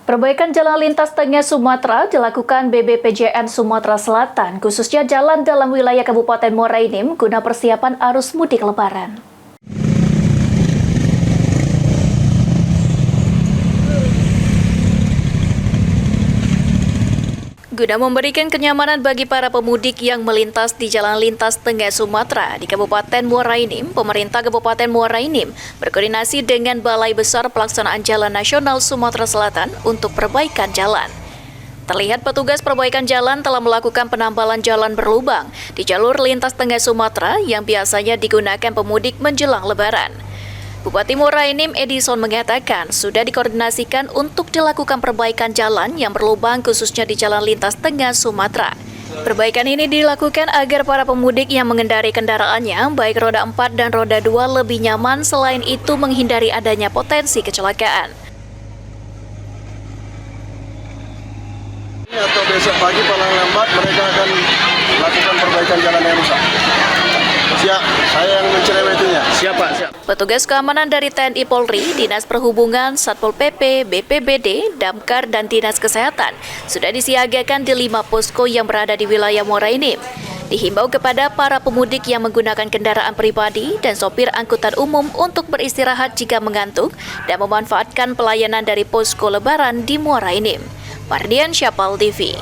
Perbaikan jalan lintas tengah Sumatera dilakukan BBPJN Sumatera Selatan, khususnya jalan dalam wilayah Kabupaten Muara Enim guna persiapan arus mudik Lebaran. Guna memberikan kenyamanan bagi para pemudik yang melintas di jalan lintas tengah Sumatera di Kabupaten Muara Enim, pemerintah Kabupaten Muara Enim berkoordinasi dengan Balai Besar Pelaksanaan Jalan Nasional Sumatera Selatan untuk perbaikan jalan. Terlihat petugas perbaikan jalan telah melakukan penambalan jalan berlubang di jalur lintas tengah Sumatera yang biasanya digunakan pemudik menjelang Lebaran. Bupati Muara Enim Edison mengatakan sudah dikoordinasikan untuk dilakukan perbaikan jalan yang berlubang khususnya di jalan lintas tengah Sumatera. Perbaikan ini dilakukan agar para pemudik yang mengendari kendaraannya baik roda 4 dan roda 2 lebih nyaman, selain itu menghindari adanya potensi kecelakaan. Atau besok pagi paling lambat mereka akan melakukan perbaikan jalan yang rusak. Siap, saya yang mencerewetinya. Siapa? Petugas keamanan dari TNI Polri, Dinas Perhubungan, Satpol PP, BPBD, Damkar, dan Dinas Kesehatan sudah disiagakan di 5 posko yang berada di wilayah Muara Enim. Dihimbau kepada para pemudik yang menggunakan kendaraan pribadi dan sopir angkutan umum untuk beristirahat jika mengantuk dan memanfaatkan pelayanan dari posko Lebaran di Muara Enim. Mardian Syapal TV.